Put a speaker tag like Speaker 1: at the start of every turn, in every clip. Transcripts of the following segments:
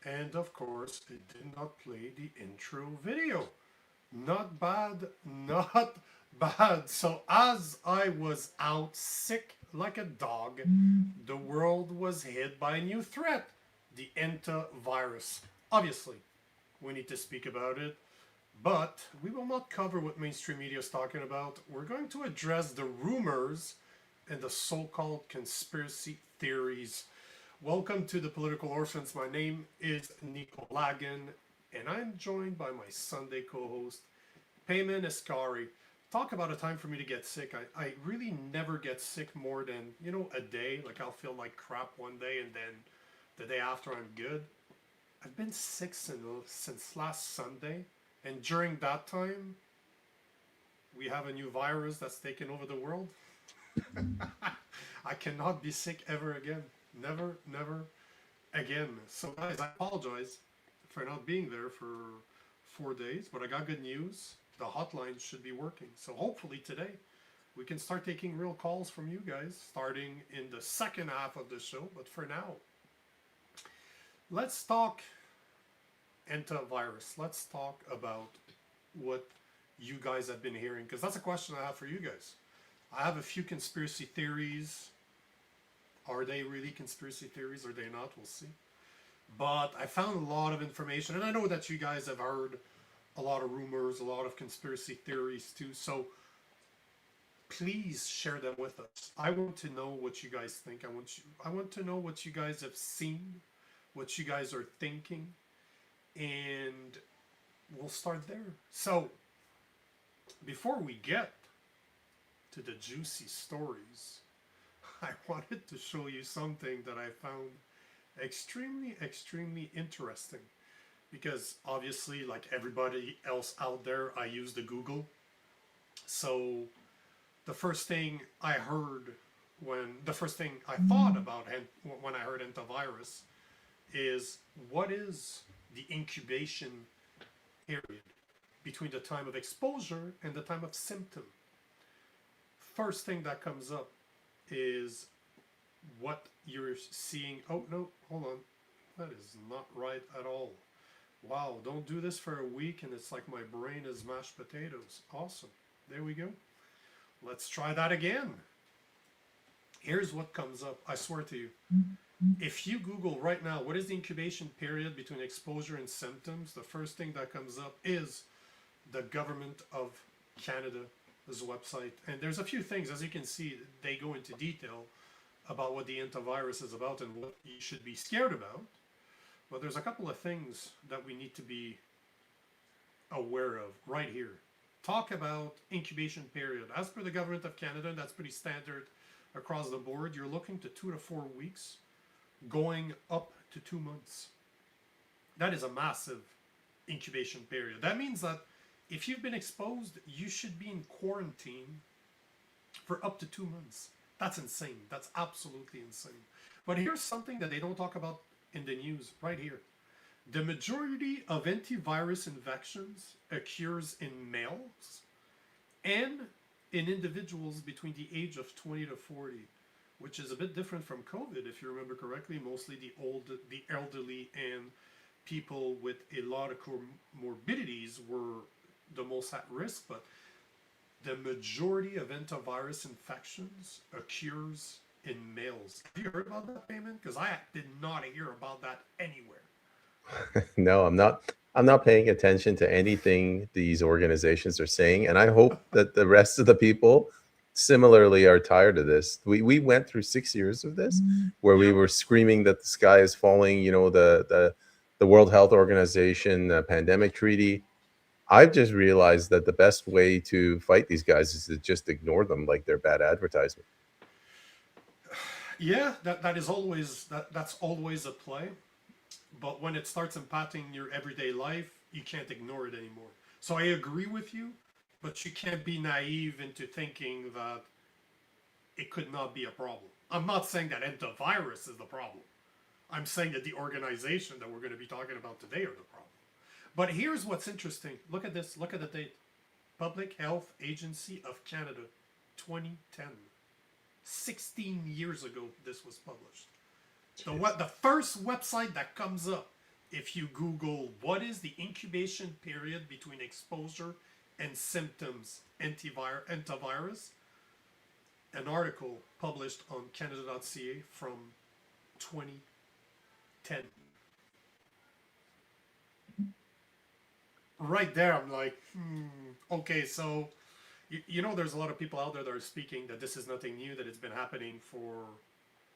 Speaker 1: And of course, it did not play the intro video. Not bad, not bad. So, as I was out sick like a dog, the world was hit by a new threat, the Hantavirus. Obviously, we need to speak about it, but we will not cover what mainstream media is talking about. We're going to address the rumors and the so called conspiracy theories. Welcome to the Political Orphans. My name is Nico Lagan, and I'm joined by my Sunday co host, Peyman. Talk about a time for me to get sick. I really never get sick more than, a day. Like I'll feel like crap one day and then the day after I'm good. I've been sick since last Sunday. And during that time, we have a new virus that's taken over the world. I cannot be sick ever again. Never, never again. So, guys, I apologize for not being there for 4 days, but I got good news. The hotline should be working. So, hopefully, today we can start taking real calls from you guys starting in the second half of the show. But for now, let's talk antivirus. Let's talk about what you guys have been hearing, because that's a question I have for you guys. I have a few conspiracy theories. Are they really conspiracy theories? Or are they not? We'll see. But I found a lot of information, and I know that you guys have heard a lot of rumors, a lot of conspiracy theories too. So please share them with us. I want to know what you guys think. I want to know what you guys have seen, what you guys are thinking, and we'll start there. So before we get to the juicy stories, I wanted to show you something that I found extremely, extremely interesting. Because obviously, like everybody else out there, I use the Google. So the first thing I heard the first thing I thought about when I heard antivirus is, what is the incubation period between the time of exposure and the time of symptom? First thing that comes up is what you're seeing. Oh, no, hold on. That is not right at all. Wow, don't do this for a week and it's like my brain is mashed potatoes. Awesome. There we go. Let's try that again. Here's what comes up. I swear to you. If you Google right now, what is the incubation period between exposure and symptoms? The first thing that comes up is the Government of Canada's website. And there's a few things, as you can see, they go into detail about what the antivirus is about and what you should be scared about. But there's a couple of things that we need to be aware of right here. Talk about incubation period. As per the Government of Canada, that's pretty standard across the board. You're looking to 2 to 4 weeks, going up to 2 months. That is a massive incubation period. That means that if you've been exposed, you should be in quarantine for up to 2 months. That's insane. That's absolutely insane. But here's something that they don't talk about in the news right here. The majority of antivirus infections occurs in males and in individuals between the age of 20 to 40, which is a bit different from COVID, if you remember correctly. Mostly the elderly and people with a lot of comorbidities were the most at risk, but the majority of antivirus infections occurs in males. Have you heard about that, Peyman? Because I did not hear about that anywhere.
Speaker 2: No, I'm not. I'm not paying attention to anything these organizations are saying, and I hope that the rest of the people similarly are tired of this. We went through 6 years of this, where we
Speaker 1: Yep.
Speaker 2: were screaming that the sky is falling. You know, the World Health Organization pandemic treaty. I've just realized that the best way to fight these guys is to just ignore them like they're bad advertisement.
Speaker 1: Yeah, that's always a play. But when it starts impacting your everyday life, you can't ignore it anymore. So I agree with you, but you can't be naive into thinking that it could not be a problem. I'm not saying that antivirus is the problem. I'm saying that the organization that we're going to be talking about today are the problem. But here's what's interesting. Look at this. Look at the date. Public Health Agency of Canada, 2010. 16 years ago, this was published. The first website that comes up if you Google what is the incubation period between exposure and symptoms antivirus, an article published on Canada.ca from 2010. Right there, I'm like, okay, so you know, there's a lot of people out there that are speaking that this is nothing new, that it's been happening for,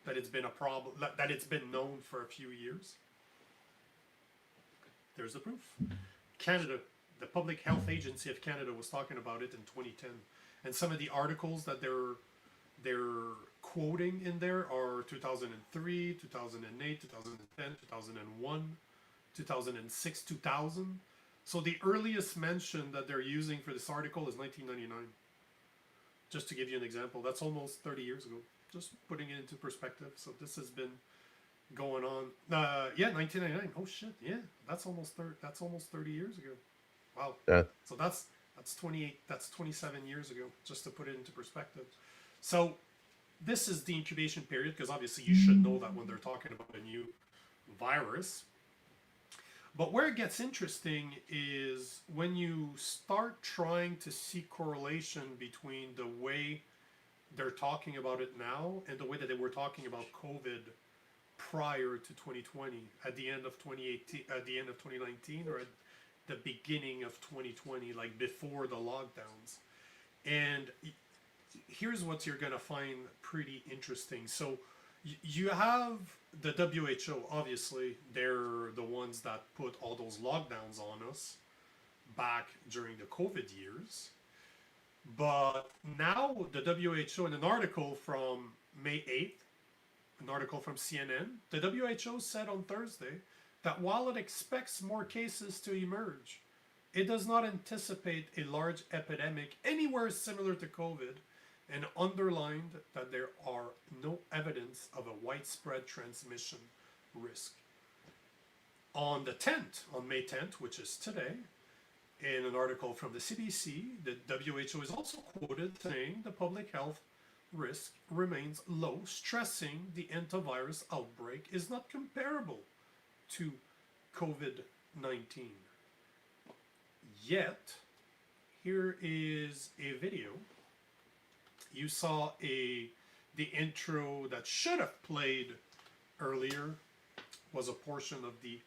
Speaker 1: that it's been a problem, that it's been known for a few years. There's the proof. Canada, the Public Health Agency of Canada was talking about it in 2010, and some of the articles that they're quoting in there are 2003, 2008, 2010, 2001, 2006, 2000. So the earliest mention that they're using for this article is 1999. Just to give you an example, that's almost 30 years ago. Just putting it into perspective. So this has been going on. Yeah, 1999. Oh shit, yeah, that's almost 30 years ago. Wow.
Speaker 2: Yeah.
Speaker 1: So that's 28. That's 27 years ago. Just to put it into perspective. So this is the incubation period, because obviously you should know that when they're talking about a new virus. But where it gets interesting is when you start trying to see correlation between the way they're talking about it now and the way that they were talking about COVID prior to 2020, at the end of 2018, at the end of 2019, or at the beginning of 2020, like before the lockdowns. And here's what you're going to find pretty interesting. So you have the WHO, obviously, they're the ones that put all those lockdowns on us back during the COVID years. But now the WHO, in an article from May 8th, an article from CNN, the WHO said on Thursday that while it expects more cases to emerge, it does not anticipate a large epidemic anywhere similar to COVID, and underlined that there are no evidence of a widespread transmission risk. On the 10th, on May 10th, which is today, in an article from the CDC, the WHO is also quoted saying the public health risk remains low, stressing the hantavirus outbreak is not comparable to COVID-19. Yet, here is a video. You saw the intro that should have played earlier was a portion of the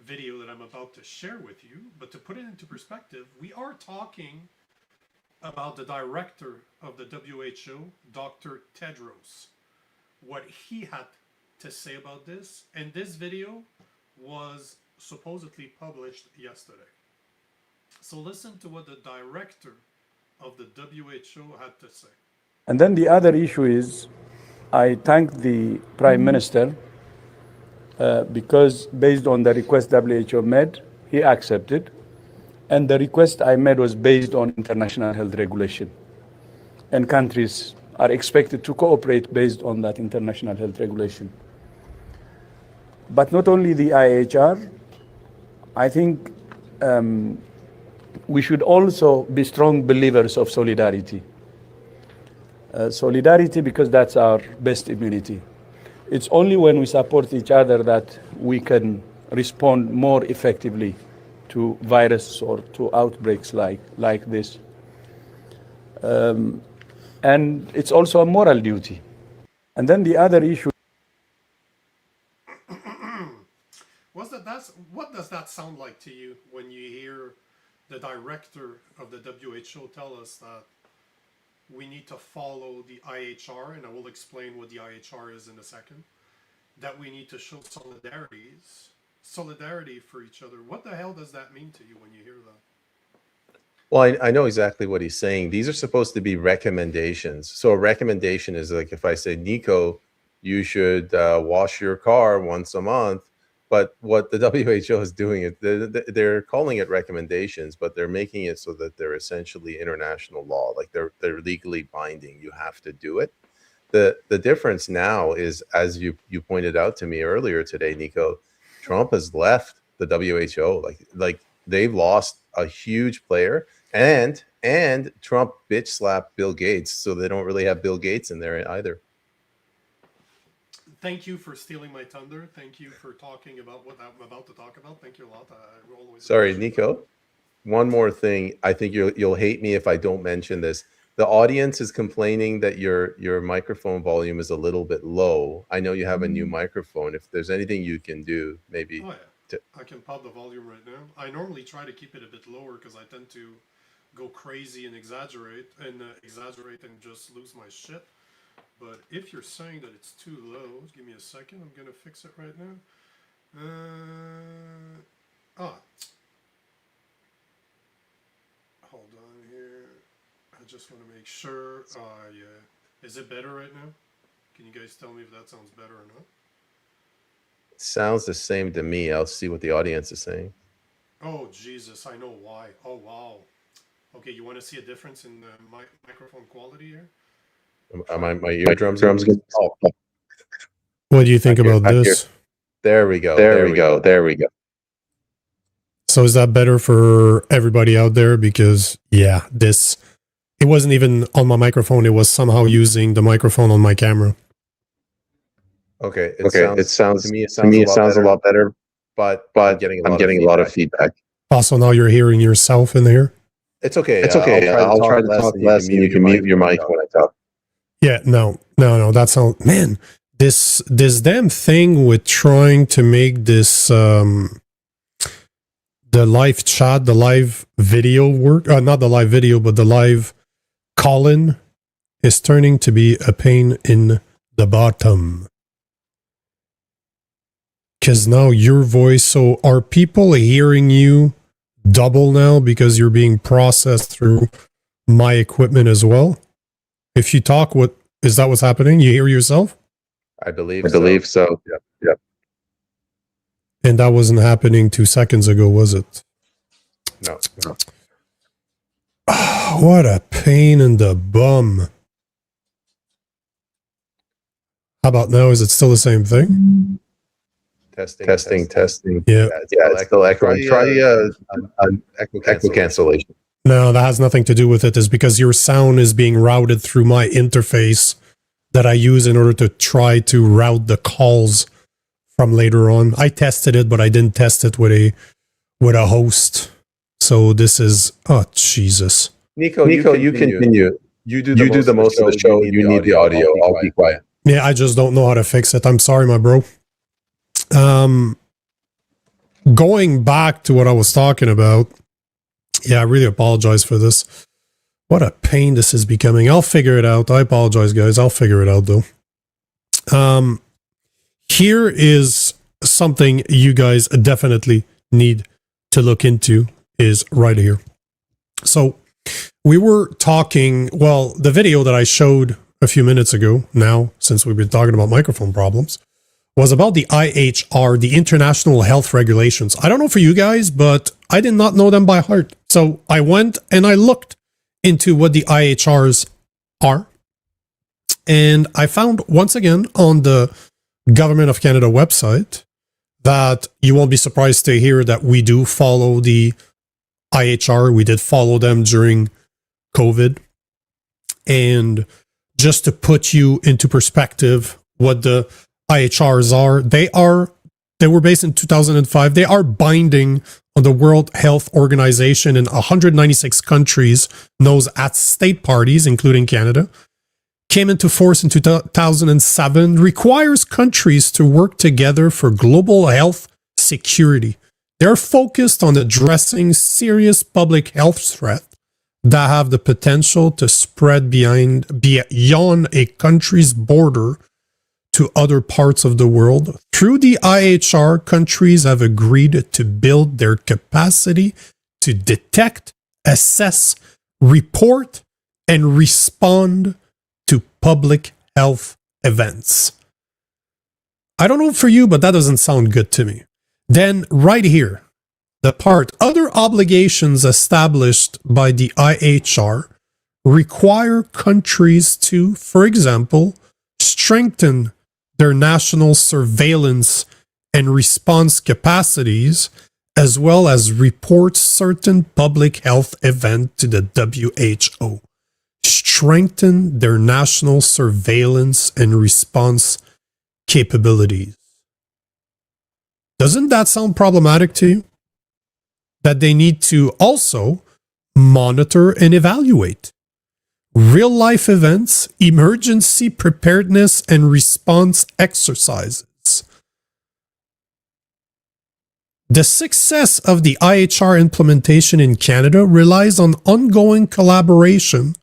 Speaker 1: video that I'm about to share with you. But to put it into perspective, we are talking about the director of the WHO, Dr. Tedros, what he had to say about this. And this video was supposedly published yesterday. So listen to what the director of the WHO had to say.
Speaker 3: And then the other issue is, I thank the Prime Minister because based on the request WHO made, he accepted. And the request I made was based on international health regulation. And countries are expected to cooperate based on that international health regulation. But not only the IHR, I think we should also be strong believers of solidarity. Solidarity, because that's our best immunity. It's only when we support each other that we can respond more effectively to virus or to outbreaks like this. And it's also a moral duty. And then the other issue.
Speaker 1: What does that sound like to you when you hear the director of the WHO tell us that we need to follow the IHR, and I will explain what the IHR is in a second, that we need to show solidarity for each other? What the hell does that mean to you when you hear that?
Speaker 2: Well, I know exactly what he's saying. These are supposed to be recommendations. So a recommendation is like if I say, Nico, you should wash your car once a month. But what the WHO is doing is they're calling it recommendations, but they're making it so that they're essentially international law. Like they're legally binding. You have to do it. The difference now is, as you pointed out to me earlier today, Nico, Trump has left the WHO. Like they've lost a huge player, and Trump bitch slapped Bill Gates, so they don't really have Bill Gates in there either.
Speaker 1: thank you for stealing my thunder. Thank you for talking about what I'm about to talk about. Thank you a lot. I always
Speaker 2: Sorry,
Speaker 1: appreciate that.
Speaker 2: Nico. One more thing. I think you'll hate me if I don't mention this. The audience is complaining that your microphone volume is a little bit low. I know you have a new microphone. If there's anything you can do, maybe.
Speaker 1: Oh yeah, I can pop the volume right now. I normally try to keep it a bit lower because I tend to go crazy and exaggerate and just lose my shit. But if you're saying that it's too low, give me a second. I'm gonna fix it right now. Hold on here. I just want to make sure. Yeah. Is it better right now? Can you guys tell me if that sounds better or not?
Speaker 2: It sounds the same to me. I'll see what the audience is saying.
Speaker 1: Oh Jesus, I know why. Oh wow. Okay, you want to see a difference in the microphone quality here?
Speaker 2: My eardrums. Oh,
Speaker 4: What do you think about this?
Speaker 2: there we go. There we go.
Speaker 4: So is that better for everybody out there? Because yeah, it wasn't even on my microphone. It was somehow using the microphone on my camera.
Speaker 2: Okay. It sounds to me it sounds a lot better, but I'm getting a lot of feedback.
Speaker 4: Also, now you're hearing yourself in there.
Speaker 2: It's okay. I'll try to talk less, and you can mute your mic when I talk.
Speaker 4: Yeah, no. That's all. Man, this damn thing with trying to make this the live chat, the live video work. Not the live video, but the live call-in is turning to be a pain in the bottom. Because now your voice. So are people hearing you double now because you're being processed through my equipment as well? If you talk, what is that? What's happening? You hear yourself?
Speaker 2: I believe so. Yep.
Speaker 4: And that wasn't happening 2 seconds ago, was it?
Speaker 2: No.
Speaker 4: Oh, what a pain in the bum. How about now? Is it still the same thing?
Speaker 2: Testing.
Speaker 4: Yeah.
Speaker 2: It's still echoing. Try echo cancellation.
Speaker 4: No, that has nothing to do with it. It's because your sound is being routed through my interface that I use in order to try to route the calls from later on. I tested it, but I didn't test it with a host. So this is Jesus.
Speaker 2: Nico, you continue. You do the most of the show. You need the audio. I'll be quiet.
Speaker 4: Yeah, I just don't know how to fix it. I'm sorry, my bro. Going back to what I was talking about. Yeah, I really apologize for this. What a pain this is becoming. I'll figure it out. I apologize, guys. I'll figure it out, though. Here is something you guys definitely need to look into is right here. So we were talking, well, the video that I showed a few minutes ago now, since we've been talking about microphone problems, was about the IHR, the International Health Regulations. I don't know for you guys, but I did not know them by heart. So I went and I looked into what the IHRs are. And I found, once again, on the Government of Canada website, that you won't be surprised to hear that we do follow the IHR. We did follow them during COVID. And just to put you into perspective, what the IHRs are, they were based in 2005. They are binding on the World Health Organization in 196 countries, known as state parties, including Canada. Came into force in 2007, requires countries to work together for global health security. They're focused on addressing serious public health threats that have the potential to spread beyond a country's border to other parts of the world. Through the IHR, countries have agreed to build their capacity to detect, assess, report, and respond to public health events. I don't know for you, but that doesn't sound good to me. Then right here, the part, other obligations established by the IHR require countries to, for example, strengthen their national surveillance and response capacities, as well as report certain public health events to the WHO. Strengthen their national surveillance and response capabilities. Doesn't that sound problematic to you? That they need to also monitor and evaluate real life events, emergency preparedness and response exercises. The success of the IHR implementation in Canada relies on ongoing collaboration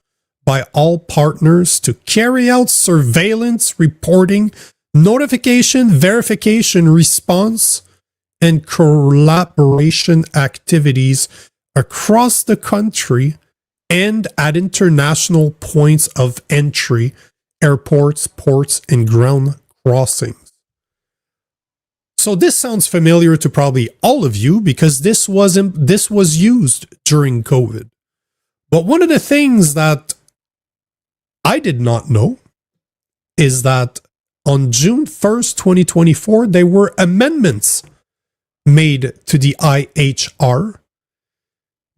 Speaker 4: by all partners to carry out surveillance, reporting, notification, verification, response, and collaboration activities across the country and at international points of entry, airports, ports, and ground crossings. So this sounds familiar to probably all of you because this was used during COVID. But one of the things that I did not know is that on June 1st, 2024, there were amendments made to the IHR.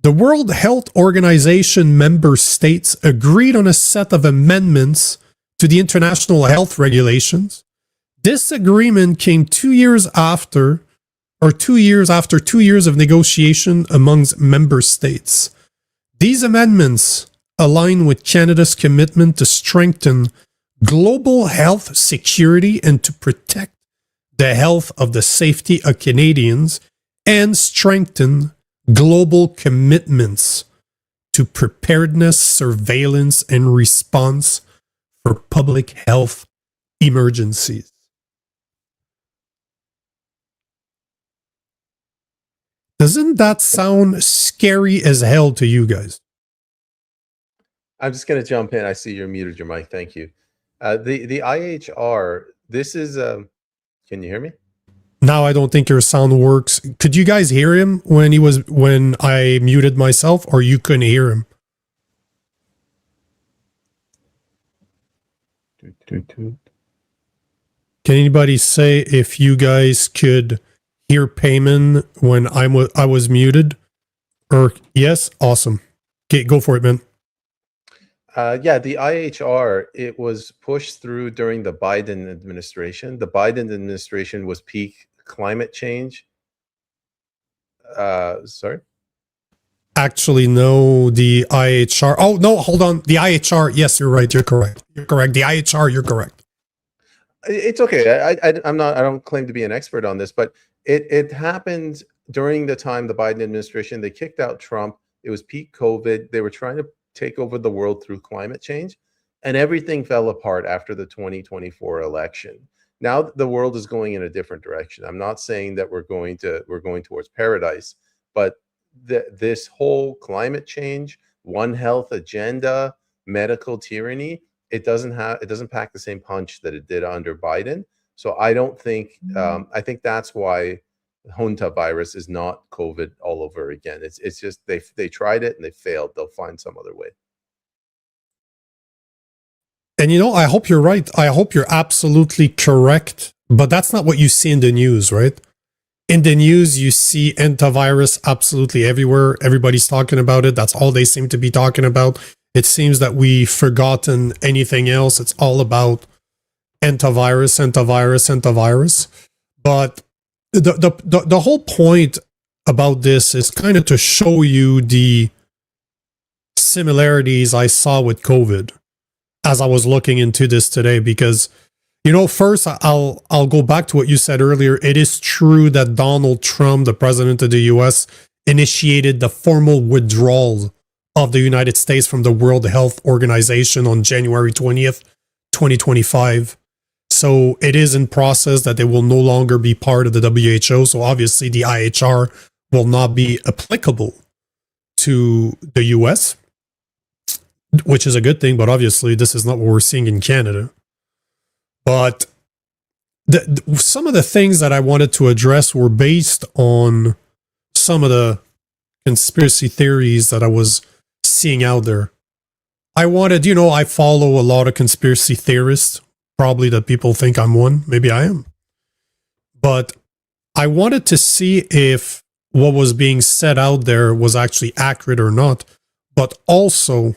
Speaker 4: The World Health Organization member states agreed on a set of amendments to the international health regulations. This agreement came 2 years after 2 years of negotiation amongst member states. These amendments align with Canada's commitment to strengthen global health security and to protect the health of the safety of Canadians and strengthen global commitments to preparedness, surveillance, and response for public health emergencies. Doesn't that sound scary as hell to you guys?
Speaker 2: I'm just going to jump in. I see you're muted your mic. Thank you. The IHR, this is, can you hear me?
Speaker 4: Now I don't think your sound works. Could you guys hear him when I muted myself, or you couldn't hear him? Can anybody say if you guys could hear Peyman when I was muted? Or yes, awesome. Okay, go for it, man.
Speaker 2: Yeah, the IHR, it was pushed through during the Biden administration. The Biden administration was peak climate change. Sorry?
Speaker 4: Actually, no, the IHR. Oh, no, hold on. The IHR. Yes, you're right. You're correct. You're correct. The IHR, you're correct.
Speaker 2: It's okay. I don't claim to be an expert on this, but it happened during the time the Biden administration. They kicked out Trump. It was peak COVID. They were trying to take over the world through climate change, and everything fell apart after the 2024 election. Now the world is going in a different direction. I'm not saying that we're going towards paradise, but this whole climate change, One Health agenda, medical tyranny, it doesn't pack the same punch that it did under Biden. So I don't think I think that's why Hantavirus is not COVID all over again. It's just they tried it and they failed. They'll find some other way.
Speaker 4: And I hope you're right. I hope you're absolutely correct. But that's not what you see in the news, right? In the news, you see Hantavirus absolutely everywhere. Everybody's talking about it. That's all they seem to be talking about. It seems that we've forgotten anything else. It's all about Hantavirus. But the whole point about this is kind of to show you the similarities I saw with COVID as I was looking into this today, because first I'll go back to what you said earlier. It is true that Donald Trump, the president of the US, initiated the formal withdrawal of the United States from the World Health Organization on January 20th, 2025. So it is in process that they will no longer be part of the WHO. So obviously the IHR will not be applicable to the US, which is a good thing. But obviously this is not what we're seeing in Canada. But some of the things that I wanted to address were based on some of the conspiracy theories that I was seeing out there. I wanted, I follow a lot of conspiracy theorists. Probably that people think I'm one. Maybe I am. But I wanted to see if what was being said out there was actually accurate or not. But I also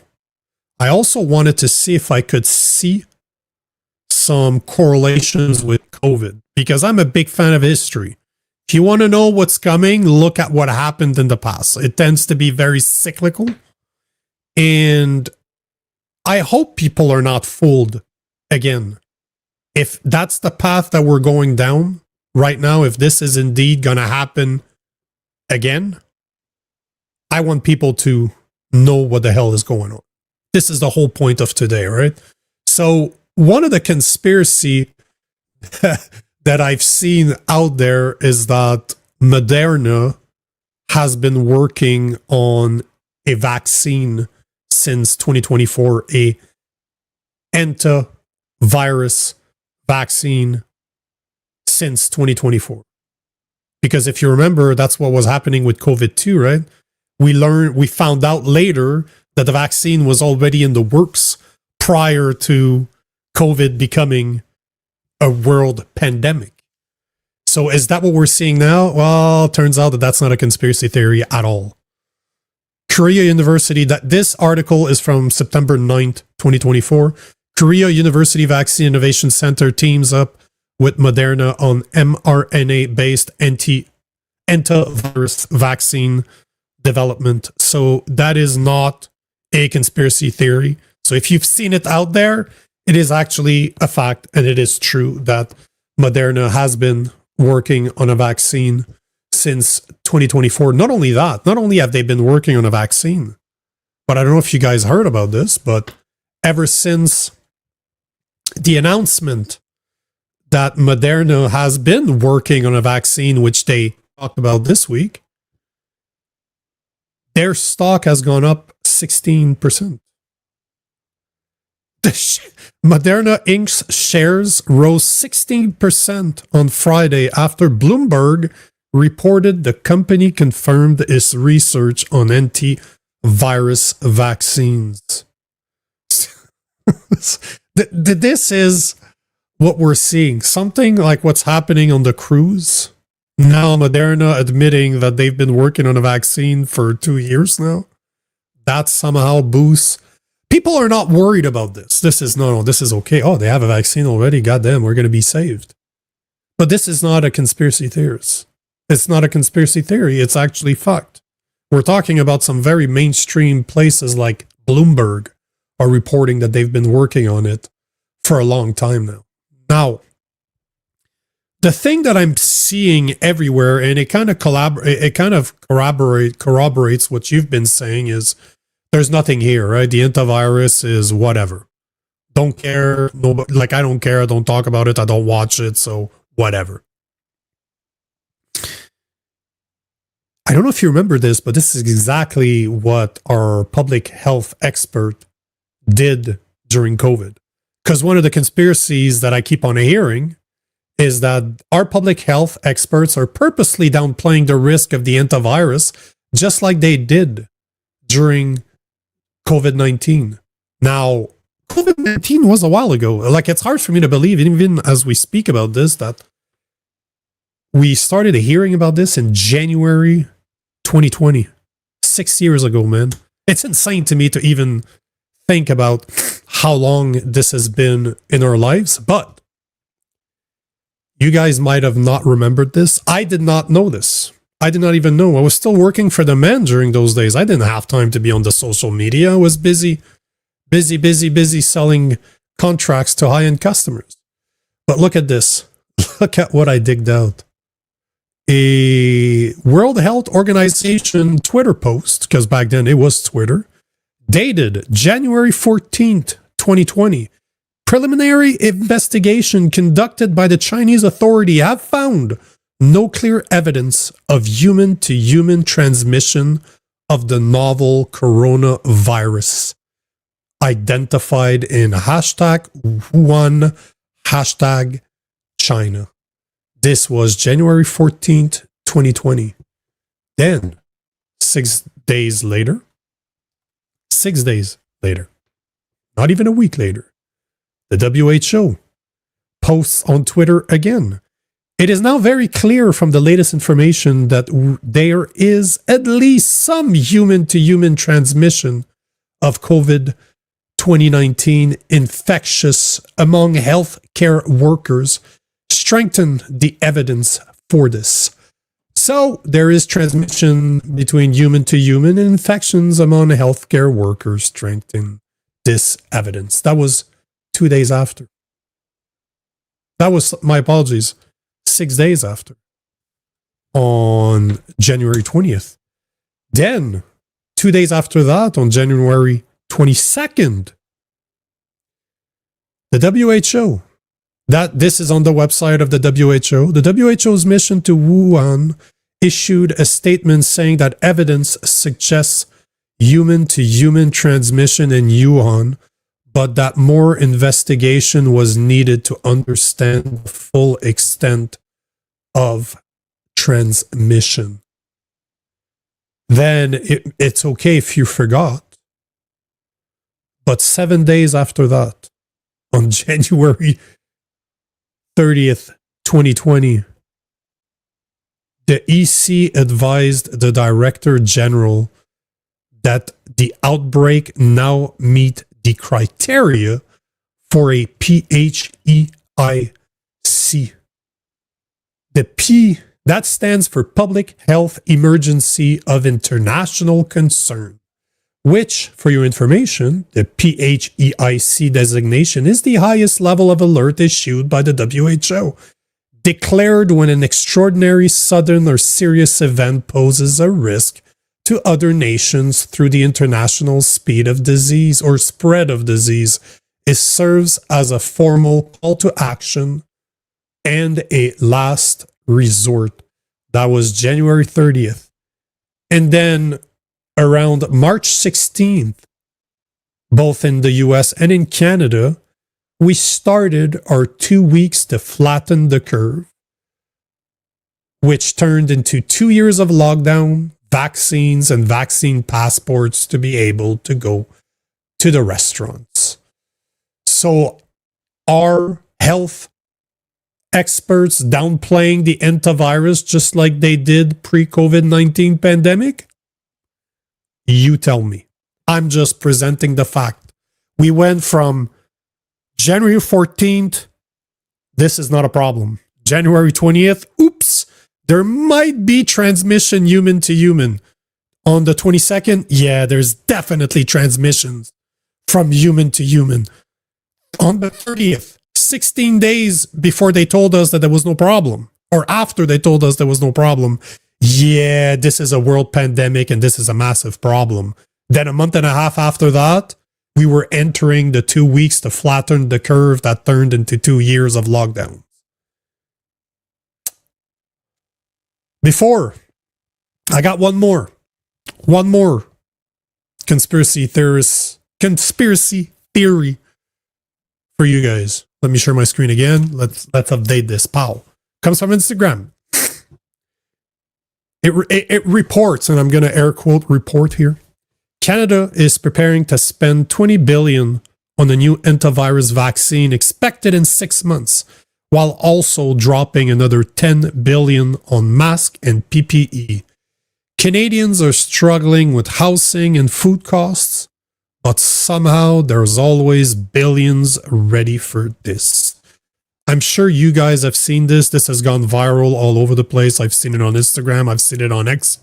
Speaker 4: wanted to see if I could see some correlations with COVID because I'm a big fan of history. If you want to know what's coming, look at what happened in the past. It tends to be very cyclical. And I hope people are not fooled again. If that's the path that we're going down right now, if this is indeed going to happen again, I want people to know what the hell is going on. This is the whole point of today, right? So one of the conspiracy that I've seen out there is that Moderna has been working on a vaccine since 2024, a Hantavirus vaccine since 2024. Because if you remember, that's what was happening with COVID-2, right? We found out later that the vaccine was already in the works prior to COVID becoming a world pandemic. So is that what we're seeing now? Well, it turns out that that's not a conspiracy theory at all. Korea University, that this article is from September 9th, 2024. Korea University Vaccine Innovation Center teams up with Moderna on mRNA-based antivirus vaccine development. So that is not a conspiracy theory. So if you've seen it out there, it is actually a fact, and it is true that Moderna has been working on a vaccine since 2024. Not only that, not only have they been working on a vaccine, but I don't know if you guys heard about this, but ever since the announcement that Moderna has been working on a vaccine, which they talked about this week, their stock has gone up 16%. Moderna Inc.'s shares rose 16% on Friday after Bloomberg reported the company confirmed its research on antivirus vaccines. This is what we're seeing. Something like what's happening on the cruise. Now Moderna admitting that they've been working on a vaccine for 2 years now. That somehow boosts. People are not worried about this. This is no, this is okay. Oh, they have a vaccine already. Goddamn, we're going to be saved. But this is not a conspiracy theorist. It's not a conspiracy theory. It's actually fact. We're talking about some very mainstream places like Bloomberg are reporting that they've been working on it for a long time now. Now, the thing that I'm seeing everywhere, and it kind of corroborates what you've been saying, is there's nothing here, right? The antivirus is whatever. Don't care. Nobody, like, I don't care. I don't talk about it. I don't watch it. So whatever. I don't know if you remember this, but this is exactly what our public health expert did during COVID. Because one of the conspiracies that I keep on hearing is that our public health experts are purposely downplaying the risk of the antivirus, just like they did during COVID-19. Now, COVID-19 was a while ago. Like, it's hard for me to believe, even as we speak about this, that we started hearing about this in January 2020. 6 years ago, man. It's insane to me to even think about how long this has been in our lives, but you guys might have not remembered this. I did not know this. I did not even know. I was still working for the man during those days. I didn't have time to be on the social media. I was busy selling contracts to high-end customers. But look at this. Look at what I digged out. A World Health Organization Twitter post, because back then it was Twitter, dated January 14th, 2020. Preliminary investigation conducted by the Chinese authority have found no clear evidence of human-to-human transmission of the novel coronavirus identified in #Wuhan, #China. This was January 14th, 2020. Then, 6 days later, not even a week later, the WHO posts on Twitter again. It is now very clear from the latest information that there is at least some human-to-human transmission of COVID-2019 infectious among healthcare workers strengthen the evidence for this. So there is transmission between human to human, and infections among healthcare workers strengthen this evidence. That was 2 days after. That was, my apologies, 6 days after, on January 20th. Then, 2 days after that, on January 22nd, the WHO, this is on the website of the WHO. The WHO's mission to Wuhan issued a statement saying that evidence suggests human-to-human transmission in Wuhan, but that more investigation was needed to understand the full extent of transmission. Then it's okay if you forgot. But 7 days after that, on January 30th, 2020, the EC advised the Director General that the outbreak now meet the criteria for a PHEIC. The P, that stands for Public Health Emergency of International Concern, which, for your information, the PHEIC designation is the highest level of alert issued by the WHO, declared when an extraordinary, sudden, or serious event poses a risk to other nations through the international speed of disease or spread of disease. It serves as a formal call to action and a last resort. That was January 30th. And then around March 16th, both in the US and in Canada, we started our 2 weeks to flatten the curve, which turned into 2 years of lockdown, vaccines, and vaccine passports to be able to go to the restaurants. So are health experts downplaying the hantavirus just like they did pre-COVID-19 pandemic? You tell me. I'm just presenting the fact. We went from January 14th, this is not a problem. January 20th, oops, there might be transmission human to human. On the 22nd, yeah, there's definitely transmissions from human to human. On the 30th, 16 days before they told us that there was no problem, or after they told us there was no problem, yeah, this is a world pandemic and this is a massive problem. Then a month and a half after that, we were entering the 2 weeks to flatten the curve that turned into 2 years of lockdown. Before, I got one more conspiracy theory for you guys. Let me share my screen again. Let's update this. Pow. Comes from Instagram. It reports, and I'm going to air quote report here. Canada is preparing to spend $20 billion on the new hantavirus vaccine expected in 6 months, while also dropping another $10 billion on masks and PPE. Canadians are struggling with housing and food costs, but somehow there's always billions ready for this. I'm sure you guys have seen this. This has gone viral all over the place. I've seen it on Instagram. I've seen it on X.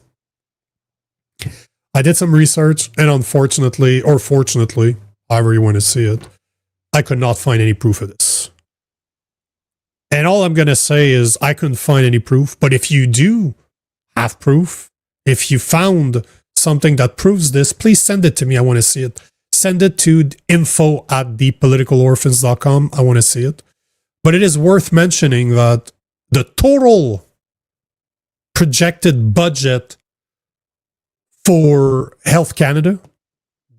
Speaker 4: I did some research, and unfortunately, or fortunately, however you want to see it, I could not find any proof of this. And all I'm going to say is I couldn't find any proof. But if you do have proof, if you found something that proves this, please send it to me. I want to see it. Send it to info@thepoliticalorphans.com. I want to see it. But it is worth mentioning that the total projected budget for Health Canada,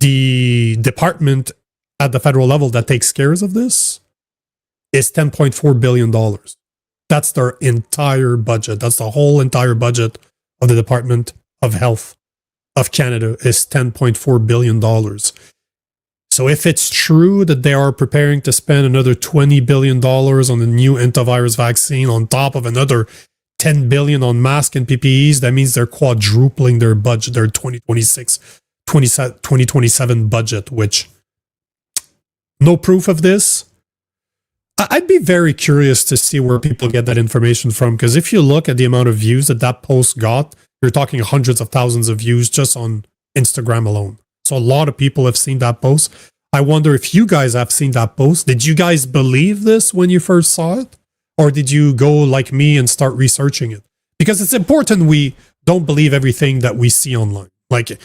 Speaker 4: the department at the federal level that takes care of this, is $10.4 billion. That's their entire budget. That's the whole entire budget of the Department of Health of Canada is $10.4 billion. So if it's true that they are preparing to spend another $20 billion on the new hantavirus vaccine on top of another $10 billion on masks and PPEs, that means they're quadrupling their budget, their 2027 budget, which no proof of this. I'd be very curious to see where people get that information from, because if you look at the amount of views that post got, you're talking hundreds of thousands of views just on Instagram alone. So a lot of people have seen that post. I wonder if you guys have seen that post. Did you guys believe this when you first saw it? Or did you go like me and start researching it? Because it's important we don't believe everything that we see online. Like,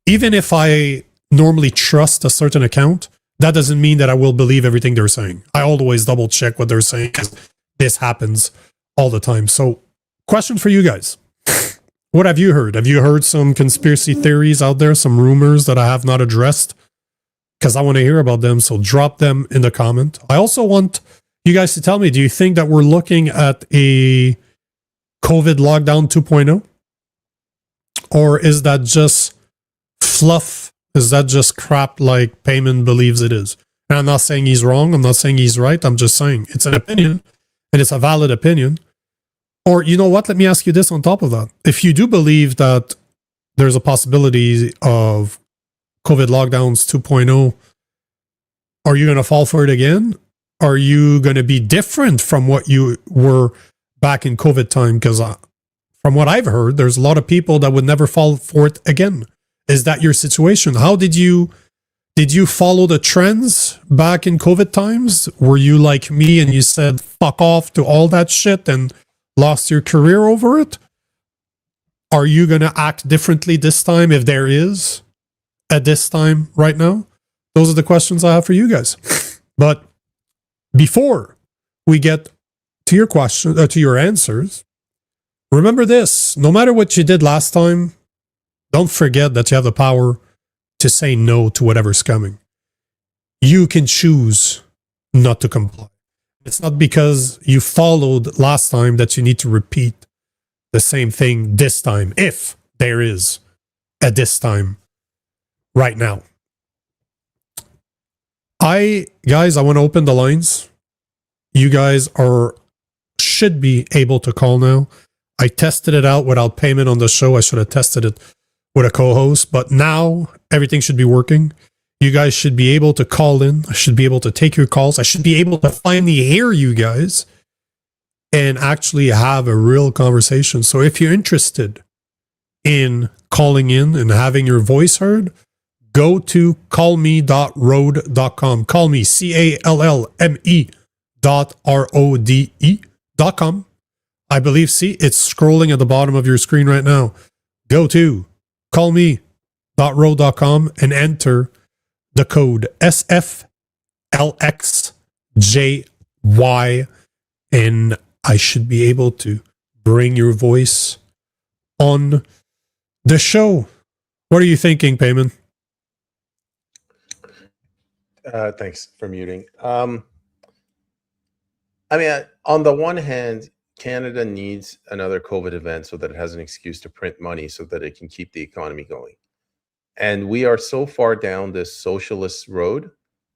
Speaker 4: even if I normally trust a certain account, that doesn't mean that I will believe everything they're saying. I always double check what they're saying, because this happens all the time. So, question for you guys. What have you heard? Have you heard some conspiracy theories out there, some rumors that I have not addressed? Because I want to hear about them, so drop them in the comment. I also want you guys to tell me, do you think that we're looking at a COVID lockdown 2.0? Or is that just fluff? Is that just crap like Peyman believes it is? And I'm not saying he's wrong. I'm not saying he's right. I'm just saying it's an opinion, and it's a valid opinion. Or, you know what? Let me ask you this on top of that. If you do believe that there's a possibility of COVID lockdowns 2.0, are you going to fall for it again? Are you going to be different from what you were back in COVID time? Because from what I've heard, there's a lot of people that would never fall for it again. Is that your situation? How did you follow the trends back in COVID times? Were you like me and you said fuck off to all that shit and lost your career over it? Are you going to act differently this time, if there is at this time right now? Those are the questions I have for you guys. But before we get to your question, to your answers, remember this: no matter what you did last time, don't forget that you have the power to say no to whatever's coming. You can choose not to comply. It's not because you followed last time that you need to repeat the same thing this time, if there is a this time right now. Guys, I want to open the lines. You guys should be able to call now. I tested it out without Peyman on the show. I should have tested it with a co-host, but now everything should be working. You guys should be able to call in. I should be able to take your calls. I should be able to finally hear you guys and actually have a real conversation. So if you're interested in calling in and having your voice heard, go to callme.rode.com. Call me, CALLME.RODE.com. I believe, see, it's scrolling at the bottom of your screen right now. Go to callme.rode.com and enter the code SFLXJY, and I should be able to bring your voice on the show. What are you thinking, Peyman?
Speaker 2: Thanks for muting. I mean, on the one hand, Canada needs another COVID event so that it has an excuse to print money so that it can keep the economy going. And we are so far down this socialist road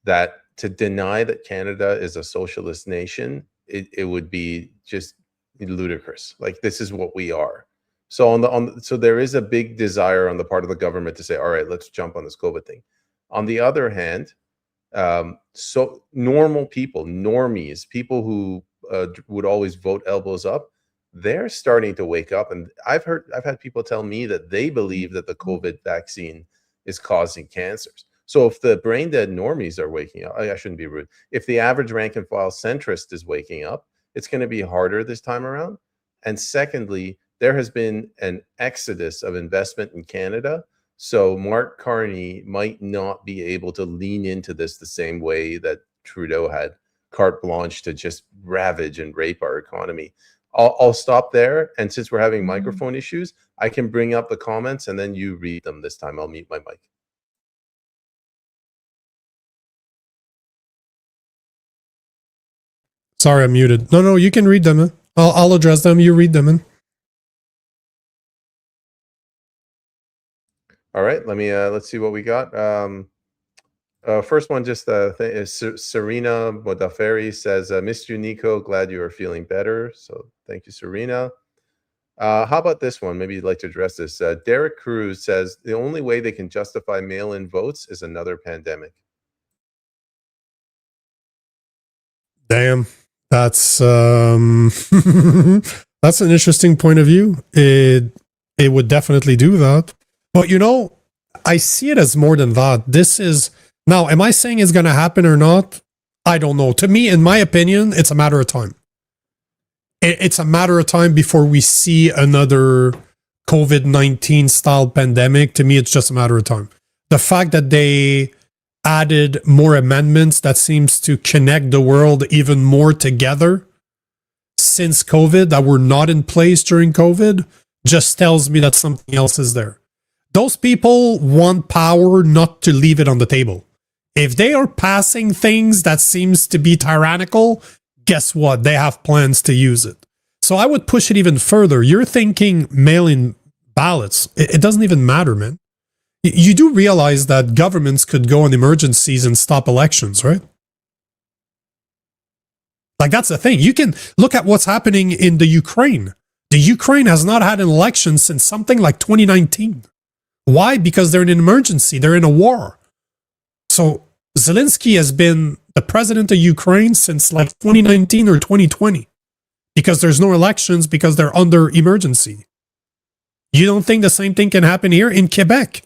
Speaker 2: that to deny that Canada is a socialist nation, it would be just ludicrous. Like, this is what we are. So so there is a big desire on the part of the government to say, all right, let's jump on this COVID thing. On the other hand, so normal people, normies, people who would always vote elbows up, they're starting to wake up. And I've had people tell me that they believe that the COVID vaccine is causing cancers. So if the brain dead normies are waking up, I shouldn't be rude. If the average rank and file centrist is waking up, it's going to be harder this time around. And secondly, there has been an exodus of investment in Canada. So Mark Carney might not be able to lean into this the same way that Trudeau had carte blanche to just ravage and rape our economy. I'll stop there. And since we're having microphone issues, I can bring up the comments and then you read them this time. I'll mute my mic.
Speaker 4: Sorry, I'm muted. No, you can read them. I'll address them. You read them.
Speaker 2: All right, let's see what we got. First one, just is Serena Modaferi says, "Missed you, Nico. Glad you are feeling better." So thank you, Serena. How about this one? Maybe you'd like to address this. Derek Cruz says, "The only way they can justify mail-in votes is another pandemic."
Speaker 4: Damn, that's that's an interesting point of view. It would definitely do that, but you know, I see it as more than that. This is now. Am I saying it's going to happen or not? I don't know. To me, in my opinion, it's a matter of time. It's a matter of time before we see another COVID-19 style pandemic. To me, it's just a matter of time. The fact that they added more amendments that seems to connect the world even more together since COVID that were not in place during COVID just tells me that something else is there. Those people want power not to leave it on the table. If they are passing things that seems to be tyrannical, guess what? They have plans to use it. So I would push it even further. You're thinking mail-in ballots. It doesn't even matter, man. You do realize that governments could go on emergencies and stop elections, right? Like, that's the thing. You can look at what's happening in the Ukraine. The Ukraine has not had an election since something like 2019. Why? Because they're in an emergency. They're in a war. So Zelensky has been the president of Ukraine since like 2019 or 2020 because there's no elections, because they're under emergency. You don't think the same thing can happen here in Quebec?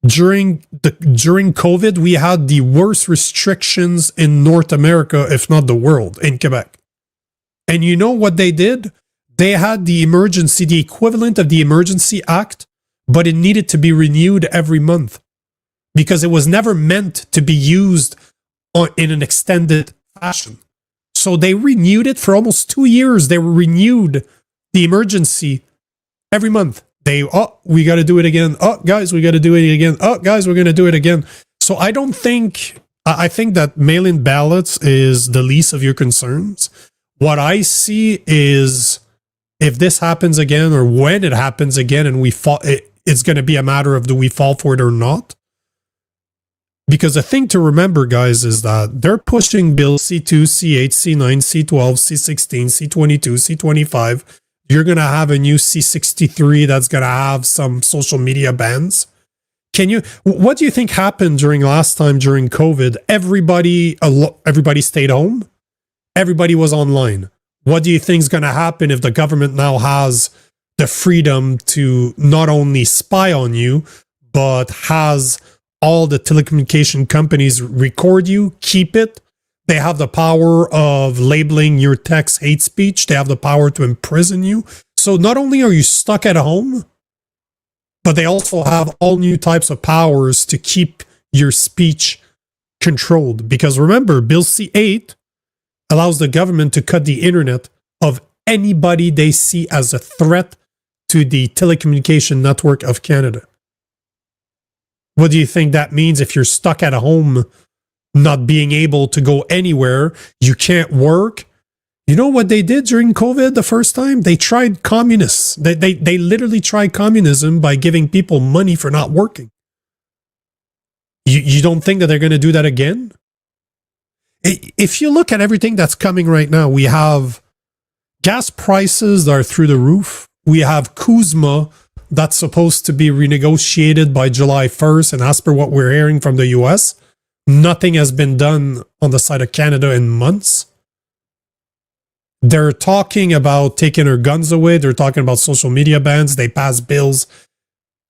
Speaker 4: During COVID, we had the worst restrictions in North America, if not the world, in Quebec. And you know what they did? They had the emergency, the equivalent of the Emergency Act, but it needed to be renewed every month because it was never meant to be used in an extended fashion. So they renewed it for almost 2 years. They renewed the emergency every month. We got to do it again. Oh, guys, we got to do it again. Oh, guys, we're going to do it again. So I think that mail-in ballots is the least of your concerns. What I see is if this happens again, or when it happens again, and it's going to be a matter of do we fall for it or not. Because the thing to remember, guys, is that they're pushing Bill C2, C8, C9, C12, C16, C22, C25. You're going to have a new C63 that's going to have some social media bans. What do you think happened last time during COVID? Everybody stayed home. Everybody was online. What do you think is going to happen if the government now has the freedom to not only spy on you, but has all the telecommunication companies record you, keep it? They have the power of labeling your text hate speech. They have the power to imprison you. So not only are you stuck at home, but they also have all new types of powers to keep your speech controlled. Because remember, Bill C8 allows the government to cut the internet of anybody they see as a threat to the telecommunication network of Canada. What do you think that means if you're stuck at home, not being able to go anywhere, you can't work? You know what they did during COVID the first time? They tried communists. They literally tried communism by giving people money for not working. You don't think that they're going to do that again? If you look at everything that's coming right now, we have gas prices that are through the roof. We have Kuzma that's supposed to be renegotiated by July 1st. And as per what we're hearing from the US, nothing has been done on the side of Canada in months. They're talking about taking our guns away. They're talking about social media bans. They pass bills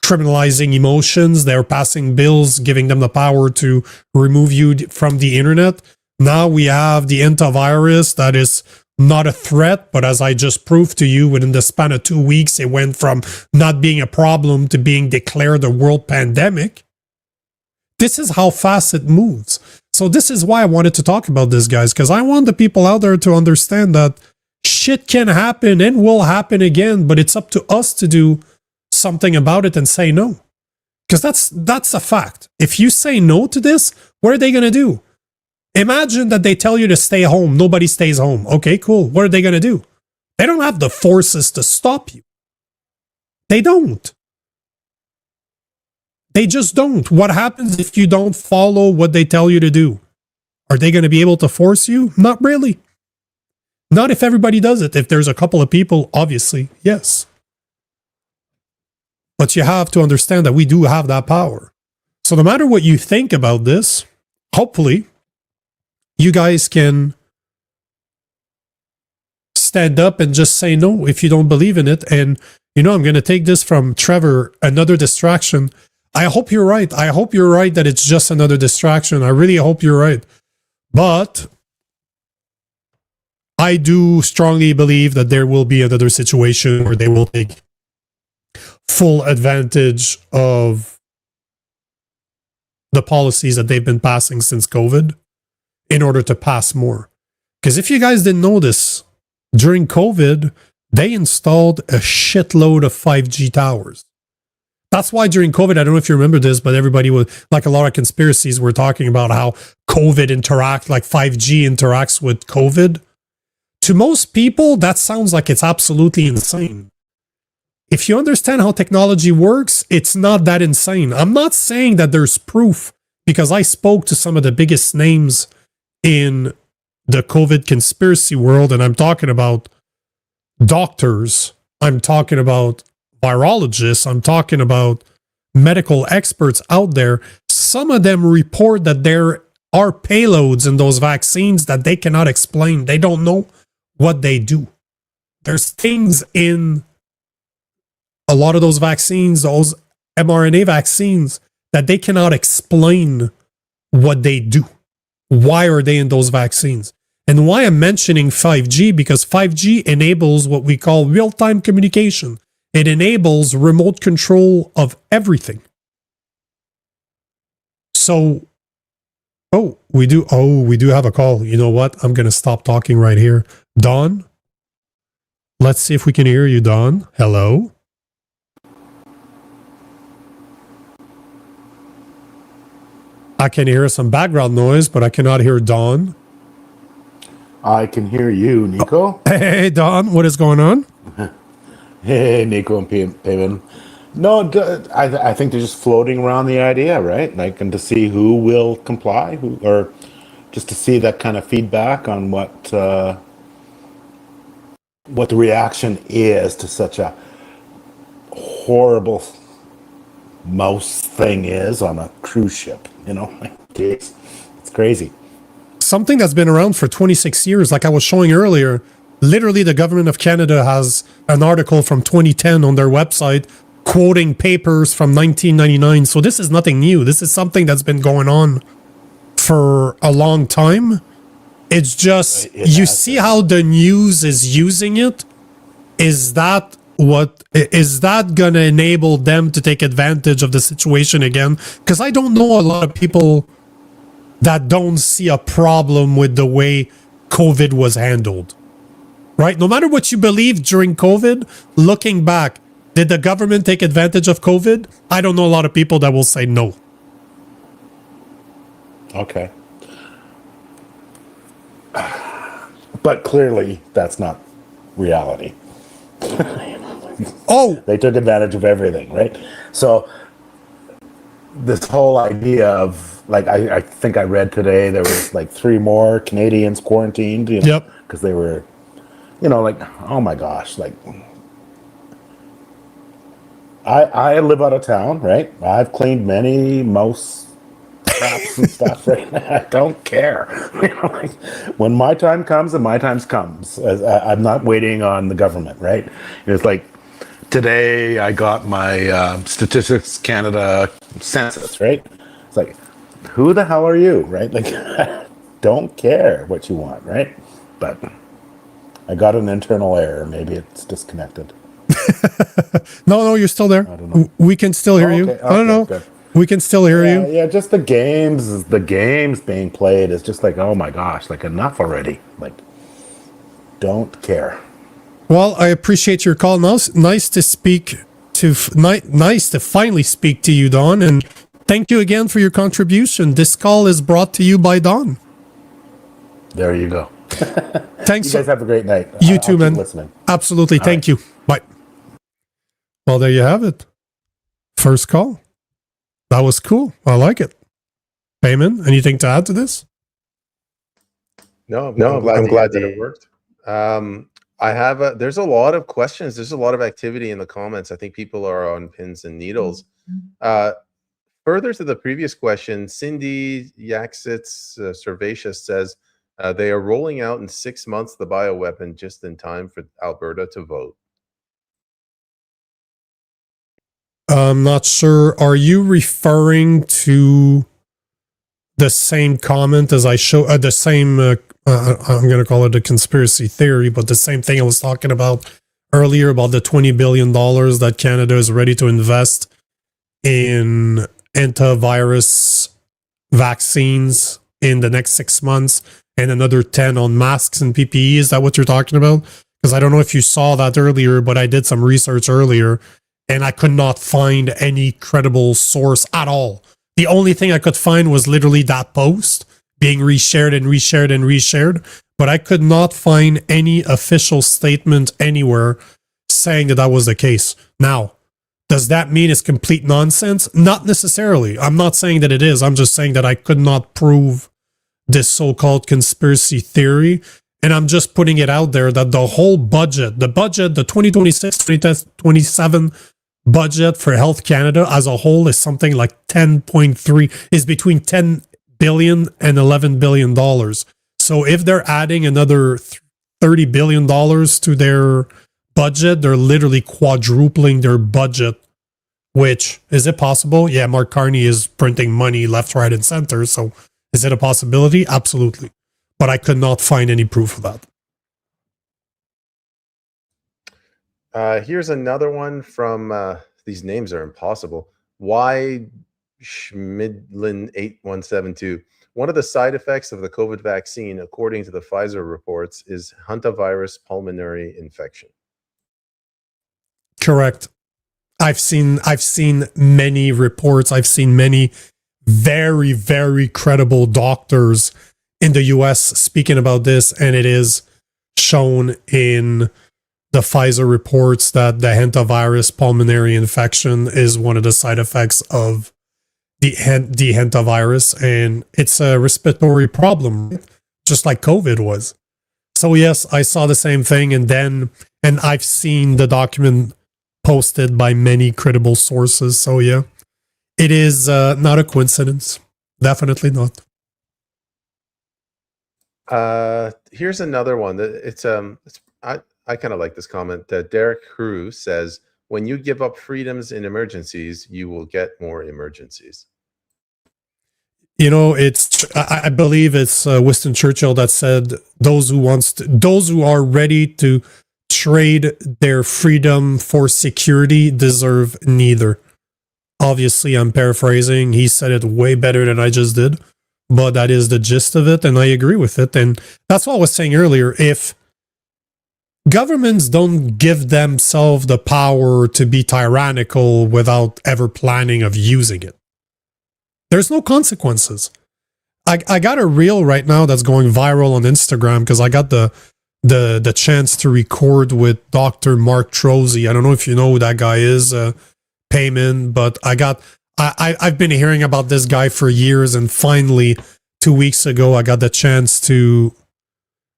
Speaker 4: criminalizing emotions. They're passing bills giving them the power to remove you from the internet. Now we have the Hantavirus that is not a threat, but as I just proved to you, within the span of 2 weeks, it went from not being a problem to being declared a world pandemic. This is how fast it moves. So this is why I wanted to talk about this, guys, because I want the people out there to understand that shit can happen and will happen again, but it's up to us to do something about it and say no. Because that's a fact. If you say no to this, what are they going to do? Imagine that they tell you to stay home. Nobody stays home. Okay, cool. What are they going to do? They don't have the forces to stop you. They don't. They just don't. What happens if you don't follow what they tell you to do? Are they going to be able to force you? Not really. Not if everybody does it. If there's a couple of people, obviously, yes. But you have to understand that we do have that power. So no matter what you think about this, hopefully, you guys can stand up and just say no if you don't believe in it. And, you know, I'm going to take this from Trevor, another distraction. I hope you're right. I hope you're right that it's just another distraction. I really hope you're right. But I do strongly believe that there will be another situation where they will take full advantage of the policies that they've been passing since COVID in order to pass more. Because if you guys didn't know this, during COVID, they installed a shitload of 5G towers. That's why during COVID, I don't know if you remember this, but everybody was, like a lot of conspiracies were talking about how COVID like 5G interacts with COVID. To most people, that sounds like it's absolutely insane. If you understand how technology works, it's not that insane. I'm not saying that there's proof, because I spoke to some of the biggest names in the COVID conspiracy world, and I'm talking about doctors, I'm talking about virologists, I'm talking about medical experts out there. Some of them report that there are payloads in those vaccines that they cannot explain. They don't know what they do. There's things in a lot of those vaccines, those mRNA vaccines, that they cannot explain what they do. Why are they in those vaccines? And why I'm mentioning 5G, because 5G enables what we call real-time communication. It enables remote control of everything. So, we do have a call. You know what? I'm going to stop talking right here. Don, let's see if we can hear you, Don. Hello? I can hear some background noise, but I cannot hear Don.
Speaker 5: I can hear you, Nico.
Speaker 4: Hey, Don, what is going on?
Speaker 5: Hey, Nico and Peyman. No, I think they're just floating around the idea, right? Like, and to see who will comply, or just to see that kind of feedback on what the reaction is to such a horrible mouse thing is on a cruise ship. You know, it's crazy.
Speaker 4: Something that's been around for 26 years, like I was showing earlier. Literally, the government of Canada has an article from 2010 on their website quoting papers from 1999. So this is nothing new. This is something that's been going on for a long time. It's just, you see how the news is using it? Is that going to enable them to take advantage of the situation again? Because I don't know a lot of people that don't see a problem with the way COVID was handled. Right? No matter what you believe during COVID, looking back, did the government take advantage of COVID? I don't know a lot of people that will say no.
Speaker 5: Okay. But clearly, that's not reality.
Speaker 4: Oh,
Speaker 5: they took advantage of everything, right? So this whole idea of, like, I think I read today there was like 3 more Canadians quarantined, you know,
Speaker 4: yep,
Speaker 5: because they were, you know, like, oh my gosh, like, I live out of town, right? I've cleaned many mouse traps and stuff, right? I don't care. You know, like, when my time comes, and my time comes. I'm not waiting on the government, right? It's like, today I got my Statistics Canada census, right? It's like, who the hell are you, right? Like, don't care what you want, right? But I got an internal error. Maybe it's disconnected.
Speaker 4: No, you're still there.
Speaker 5: I don't know.
Speaker 4: We can still hear you.
Speaker 5: Okay,
Speaker 4: I don't know.
Speaker 5: good.
Speaker 4: We can still hear you.
Speaker 5: Yeah, just the games being played is just like, oh my gosh, like, enough already. Like, don't care.
Speaker 4: Well, I appreciate your call. Nice to speak to. Nice to finally speak to you, Don. And thank you again for your contribution. This call is brought to you by Don.
Speaker 5: There you go.
Speaker 4: Thanks.
Speaker 5: You guys have a great night.
Speaker 4: You too,
Speaker 5: I'll
Speaker 4: man.
Speaker 5: keep listening.
Speaker 4: Absolutely. Thank you. Bye. Well, there you have it. First call. That was cool. I like it. Peyman, anything to add to this?
Speaker 2: No, I'm glad that it worked. There's a lot of questions. There's a lot of activity in the comments. I think people are on pins and needles. Further to the previous question, Cindy Yaxitz Servatius says, They are rolling out in 6 months the bioweapon just in time for Alberta to vote.
Speaker 4: I'm not sure. Are you referring to the same comment as I show? The same, I'm going to call it a conspiracy theory, but the same thing I was talking about earlier about the $20 billion that Canada is ready to invest in antivirus vaccines in the next 6 months, and another 10 on masks and PPE. Is that what you're talking about? Because I don't know if you saw that earlier, but I did some research earlier and I could not find any credible source at all. The only thing I could find was literally that post being reshared and reshared and reshared, but I could not find any official statement anywhere saying that that was the case. Now, does that mean it's complete nonsense? Not necessarily. I'm not saying that it is. I'm just saying that I could not prove this so-called conspiracy theory. And I'm just putting it out there that the whole budget, the 2026-2027 budget for Health Canada as a whole is something like 10.3, is between 10 billion and 11 billion dollars. So if they're adding another 30 billion dollars to their budget, they're literally quadrupling their budget. Which, is it possible? Yeah, Mark Carney is printing money left, right, and center. So is it a possibility? Absolutely. But I could not find any proof of that.
Speaker 2: Here's another one from, these names are impossible. Y Schmidlin 8172. One of the side effects of the COVID vaccine, according to the Pfizer reports, is Hantavirus pulmonary infection.
Speaker 4: Correct. I've seen many reports. I've seen many very, very credible doctors in the US speaking about this, and it is shown in the Pfizer reports that the hantavirus pulmonary infection is one of the side effects of the hantavirus, and it's a respiratory problem, just like COVID was. So yes, I saw the same thing, and I've seen the document posted by many credible sources. So yeah, it is not a coincidence. Definitely not.
Speaker 2: Here's another one. I kind of like this comment. Derek Crew says, when you give up freedoms in emergencies, you will get more emergencies.
Speaker 4: You know, I believe it's Winston Churchill that said, those who are ready to trade their freedom for security deserve neither. Obviously, I'm paraphrasing. He said it way better than I just did, but that is the gist of it, and I agree with it. And that's what I was saying earlier. If governments don't give themselves the power to be tyrannical without ever planning of using it, there's no consequences. I got a reel right now that's going viral on Instagram because I got the chance to record with Dr. Mark Trozy. I don't know if you know who that guy is, Peyman, but I've been hearing about this guy for years, and finally 2 weeks ago I got the chance to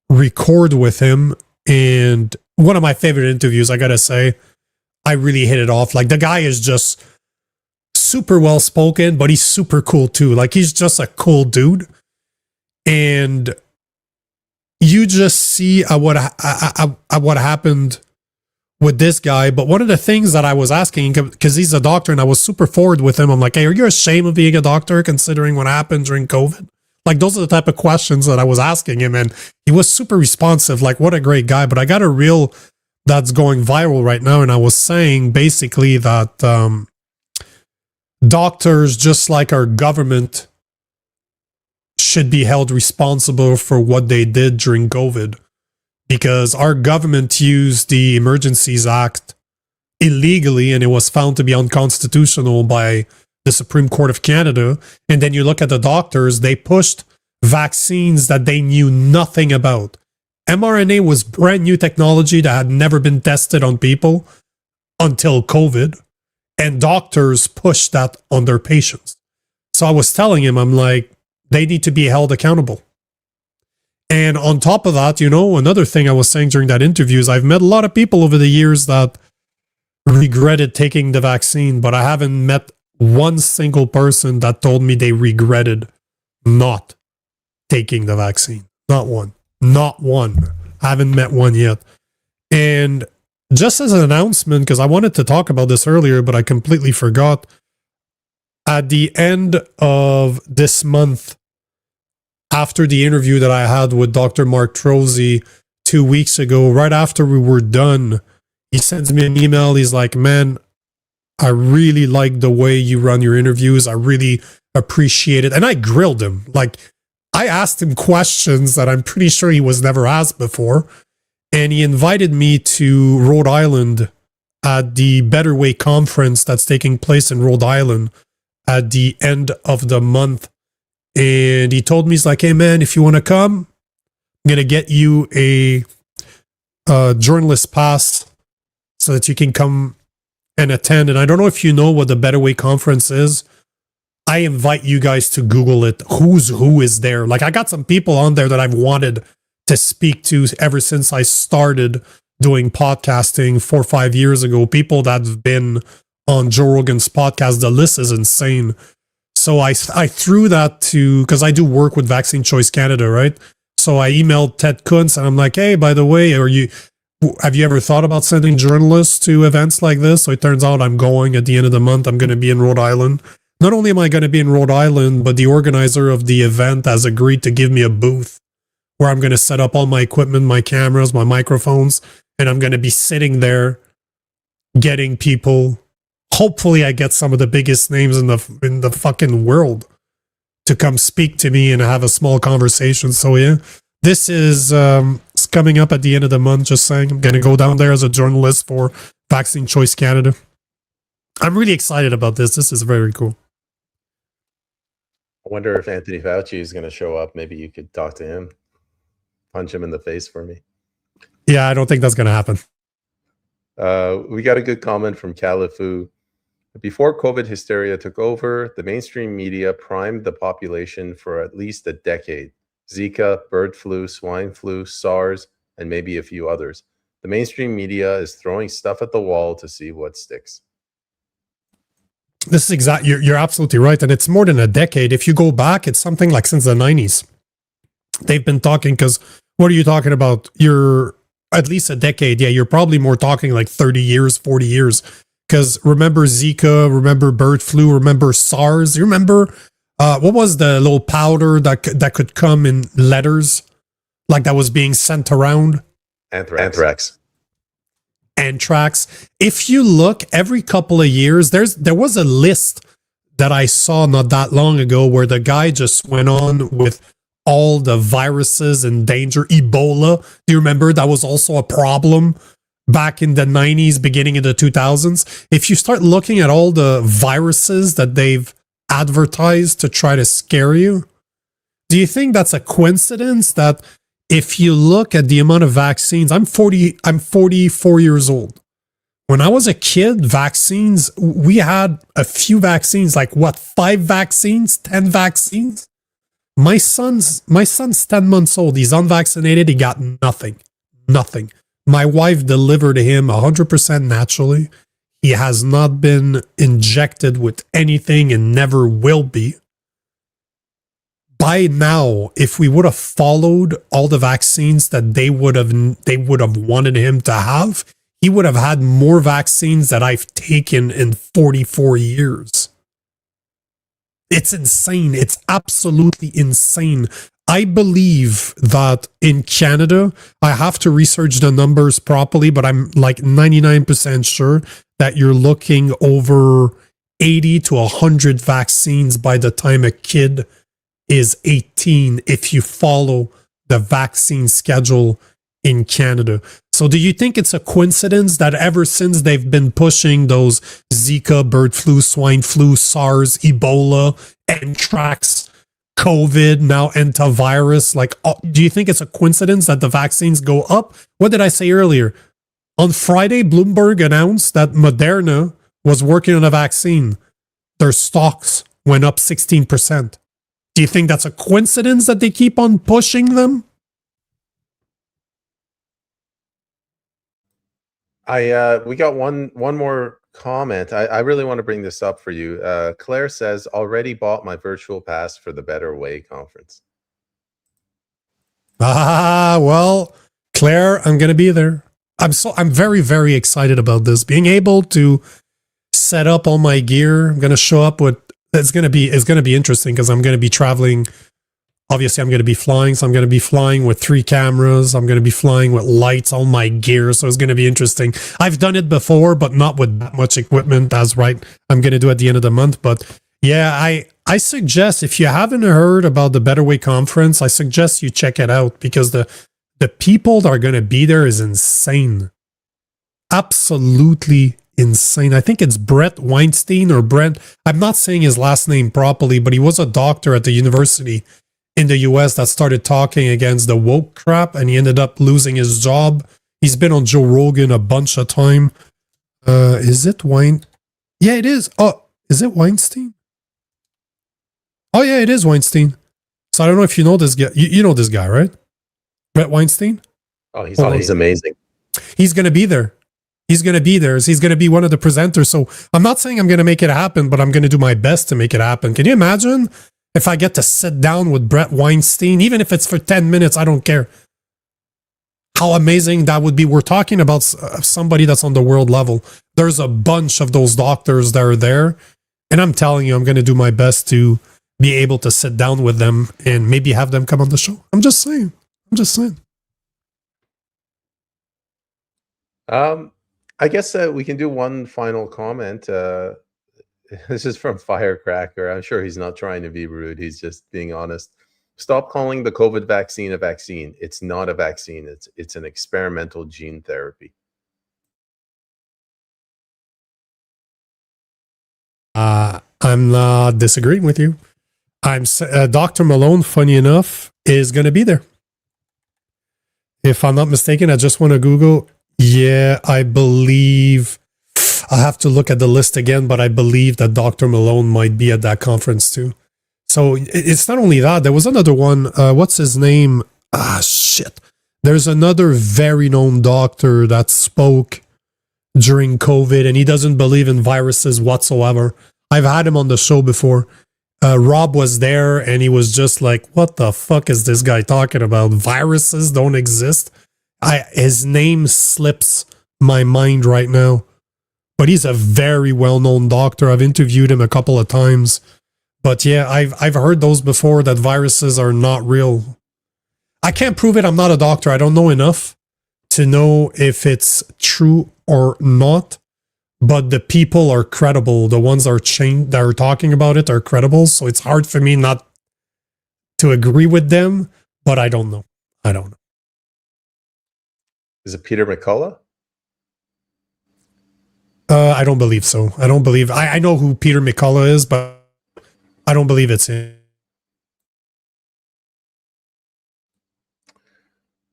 Speaker 4: record with him, and one of my favorite interviews, I gotta say. I really hit it off. Like, the guy is just super well spoken, but he's super cool too. Like, he's just a cool dude, and you just see what happened with this guy. But one of the things that I was asking, because he's a doctor and I was super forward with him, I'm like, hey, are you ashamed of being a doctor considering what happened during COVID? Like, those are the type of questions that I was asking him, and he was super responsive. Like, what a great guy. But I got a reel that's going viral right now, and I was saying basically that doctors, just like our government, should be held responsible for what they did during COVID, because our government used the Emergencies Act illegally, and it was found to be unconstitutional by the Supreme Court of Canada. And then you look at the doctors, they pushed vaccines that they knew nothing about. mRNA was brand new technology that had never been tested on people until COVID, and doctors pushed that on their patients. So I was telling him, I'm like, they need to be held accountable. And on top of that, you know, another thing I was saying during that interview is I've met a lot of people over the years that regretted taking the vaccine, but I haven't met one single person that told me they regretted not taking the vaccine. Not one. Not one. I haven't met one yet. And just as an announcement, because I wanted to talk about this earlier, but I completely forgot. At the end of this month, after the interview that I had with Dr. Mark Trozy 2 weeks ago, right after we were done, he sends me an email. He's like, man, I really like the way you run your interviews. I really appreciate it. And I grilled him. Like, I asked him questions that I'm pretty sure he was never asked before. And he invited me to Rhode Island at the Better Way conference that's taking place in Rhode Island at the end of the month. And he told me, he's like, hey man, if you want to come, I'm going to get you a journalist pass so that you can come and attend. And I don't know if you know what the Better Way conference is. I invite you guys to Google it. Who is there? Like, I got some people on there that I've wanted to speak to ever since I started doing podcasting 4 or 5 years ago. People that have been on Joe Rogan's podcast. The list is insane. So I threw that to, because I do work with Vaccine Choice Canada, right? So I emailed Ted Kuntz and I'm like, hey, by the way, have you ever thought about sending journalists to events like this? So it turns out I'm going at the end of the month. I'm going to be in Rhode Island. Not only am I going to be in Rhode Island, but the organizer of the event has agreed to give me a booth where I'm going to set up all my equipment, my cameras, my microphones, and I'm going to be sitting there getting people. Hopefully I get some of the biggest names in the fucking world to come speak to me and have a small conversation. So yeah, this is it's coming up at the end of the month. Just saying, I'm going to go down there as a journalist for Vaccine Choice Canada. I'm really excited about this. This is very cool.
Speaker 2: I wonder if Anthony Fauci is going to show up. Maybe you could talk to him, punch him in the face for me.
Speaker 4: Yeah, I don't think that's going to happen.
Speaker 2: We got a good comment from Califu. Before COVID hysteria took over, the mainstream media primed the population for at least a decade. Zika, bird flu, swine flu, SARS, and maybe a few others. The mainstream media is throwing stuff at the wall to see what sticks.
Speaker 4: This is exactly, you're absolutely right. And it's more than a decade. If you go back, it's something like since the 90s. They've been talking, because what are you talking about? You're at least a decade. Yeah, you're probably more talking like 30 years, 40 years. Because remember Zika, remember bird flu, remember SARS. You remember what was the little powder that could come in letters, like that was being sent around?
Speaker 2: Anthrax.
Speaker 4: If you look every couple of years, there was a list that I saw not that long ago where the guy just went on with all the viruses in danger. Ebola, do you remember? That was also a problem back in the 90s, beginning of the 2000s. If you start looking at all the viruses that they've advertised to try to scare you, do you think that's a coincidence that if you look at the amount of vaccines, I'm 44 years old. When I was a kid, vaccines, we had a few vaccines, like what, 5 vaccines, 10 vaccines? My son's 10 months old. He's unvaccinated. He got nothing. My wife delivered him 100% naturally. He has not been injected with anything and never will be. By now, if we would have followed all the vaccines that they would have wanted him to have, he would have had more vaccines that I've taken in 44 years. It's insane. It's absolutely insane. I believe that in Canada, I have to research the numbers properly, but I'm like 99% sure that you're looking over 80 to 100 vaccines by the time a kid is 18 if you follow the vaccine schedule in Canada. So do you think it's a coincidence that ever since they've been pushing those Zika, bird flu, swine flu, SARS, Ebola, anthrax, COVID, now Hantavirus, do you think it's a coincidence that the vaccines go up? What did I say earlier? On Friday, Bloomberg announced that Moderna was working on a vaccine. Their stocks went up 16%. Do you think that's a coincidence that they keep on pushing them?
Speaker 2: We got one more comment. I really want to bring this up for you. Claire says, already bought my virtual pass for the Better Way conference.
Speaker 4: Well, Claire, I'm gonna be there. I'm very, very excited about this. Being able to set up all my gear. I'm gonna show up with it's gonna be interesting because I'm gonna be traveling. Obviously, I'm gonna be flying, so I'm gonna be flying with 3 cameras. I'm gonna be flying with lights, all my gear, so it's gonna be interesting. I've done it before, but not with that much equipment. That's right. I'm gonna do it at the end of the month. But yeah, I suggest if you haven't heard about the Better Way conference, I suggest you check it out because the people that are gonna be there is insane. Absolutely insane. I think it's Brett Weinstein or Brent. I'm not saying his last name properly, but he was a doctor at the university in the US that started talking against the woke crap and he ended up losing his job. He's been on Joe Rogan a bunch of time. Is it Yeah, it is. Oh, is it Weinstein? Oh yeah, it is Weinstein. So I don't know if you know this guy. You know this guy, right? Brett Weinstein?
Speaker 2: Oh, he's amazing.
Speaker 4: He's going to be there. He's going to be there. He's going to be one of the presenters. So I'm not saying I'm going to make it happen, but I'm going to do my best to make it happen. Can you imagine if I get to sit down with Brett Weinstein, even if it's for 10 minutes, I don't care. How amazing that would be. We're talking about somebody that's on the world level. There's a bunch of those doctors that are there. And I'm telling you, I'm going to do my best to be able to sit down with them and maybe have them come on the show. I'm just saying.
Speaker 2: I guess we can do one final comment. This is from Firecracker. I'm sure he's not trying to be rude. He's just being honest. Stop calling the COVID vaccine a vaccine. It's not a vaccine. It's an experimental gene therapy.
Speaker 4: I'm not disagreeing with you. Dr. Malone, funny enough, is going to be there. If I'm not mistaken, I just want to Google. Yeah, I believe I have to look at the list again, but I believe that Dr. Malone might be at that conference too. So it's not only that. There was another one. What's his name? Shit. There's another very known doctor that spoke during COVID, and he doesn't believe in viruses whatsoever. I've had him on the show before. Rob was there, and he was just like, what the fuck is this guy talking about? Viruses don't exist. His name slips my mind right now. But he's a very well-known doctor. I've interviewed him a couple of times. But yeah, I've heard those before, that viruses are not real. I can't prove it. I'm not a doctor. I don't know enough to know if it's true or not. But the people are credible. The ones that are talking about it are credible. So it's hard for me not to agree with them. But I don't know.
Speaker 2: Is it Peter McCullough?
Speaker 4: I don't believe so. I know who Peter McCullough is, but I don't believe it's him.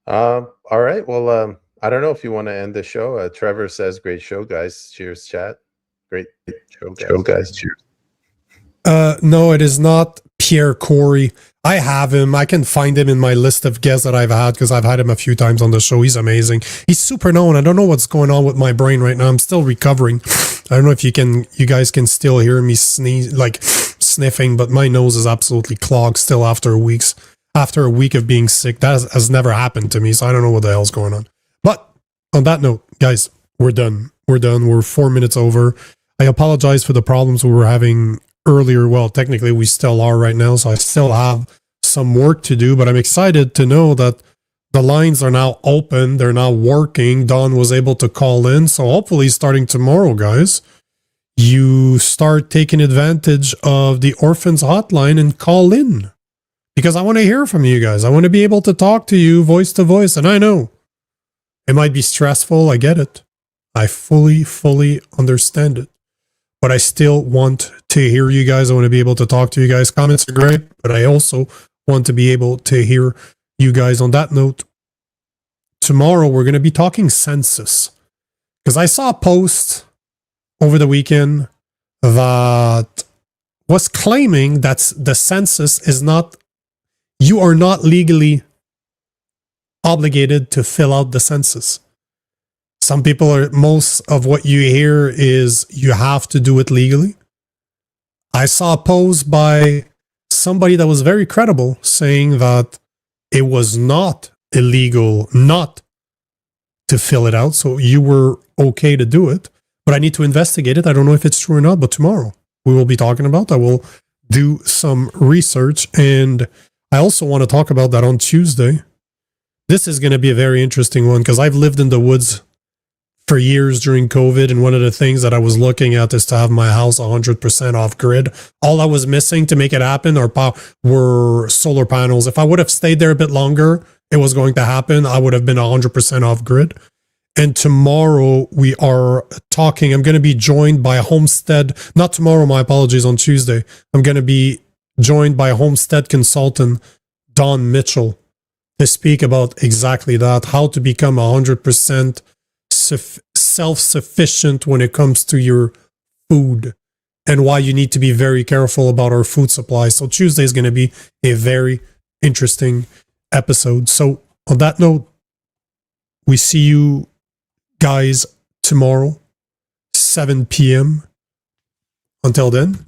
Speaker 2: All right. Well, I don't know if you want to end the show. Trevor says, great show, guys. Cheers, chat. Great show, guys. Cheers.
Speaker 4: No, it is not Pierre Corey. I have him. I can find him in my list of guests that I've had because I've had him a few times on the show. He's amazing. He's super known. I don't know what's going on with my brain right now. I'm still recovering. I don't know if you guys can still hear me sniffing, but my nose is absolutely clogged still after a week of being sick. That has never happened to me, so I don't know what the hell's going on. But on that note, guys, we're done. We're 4 minutes over. I apologize for the problems we were having earlier. Well, technically we still are right now, so I still have some work to do, but I'm excited to know that the lines are now open. They're now working. Don was able to call in, so hopefully starting tomorrow, guys, you start taking advantage of the Orphans hotline and call in, because I want to hear from you guys. I want to be able to talk to you voice to voice, and I know it might be stressful. I get it. I fully understand it. But I still want to hear you guys. I want to be able to talk to you guys. Comments are great, but I also want to be able to hear you guys. On that note, tomorrow we're going to be talking census. Because I saw a post over the weekend that was claiming that the census is not, you are not legally obligated to fill out the census. Some people most of what you hear is you have to do it legally. I saw a post by somebody that was very credible saying that it was not illegal not to fill it out. So you were okay to do it. But I need to investigate it. I don't know if it's true or not, but tomorrow we will be talking about. I will do some research. And I also want to talk about that on Tuesday. This is going to be a very interesting one because I've lived in the woods for years during COVID. And one of the things that I was looking at is to have my house 100% off grid. All I was missing to make it happen were solar panels. If I would have stayed there a bit longer, it was going to happen. I would have been 100% off grid. And tomorrow we are talking. I'm going to be joined by Homestead. Not tomorrow, my apologies, on Tuesday. I'm going to be joined by Homestead consultant Don Mitchell to speak about exactly that, how to become 100% self-sufficient when it comes to your food and why you need to be very careful about our food supply. So Tuesday is going to be a very interesting episode. So on that note, we see you guys tomorrow, 7 p.m. Until then,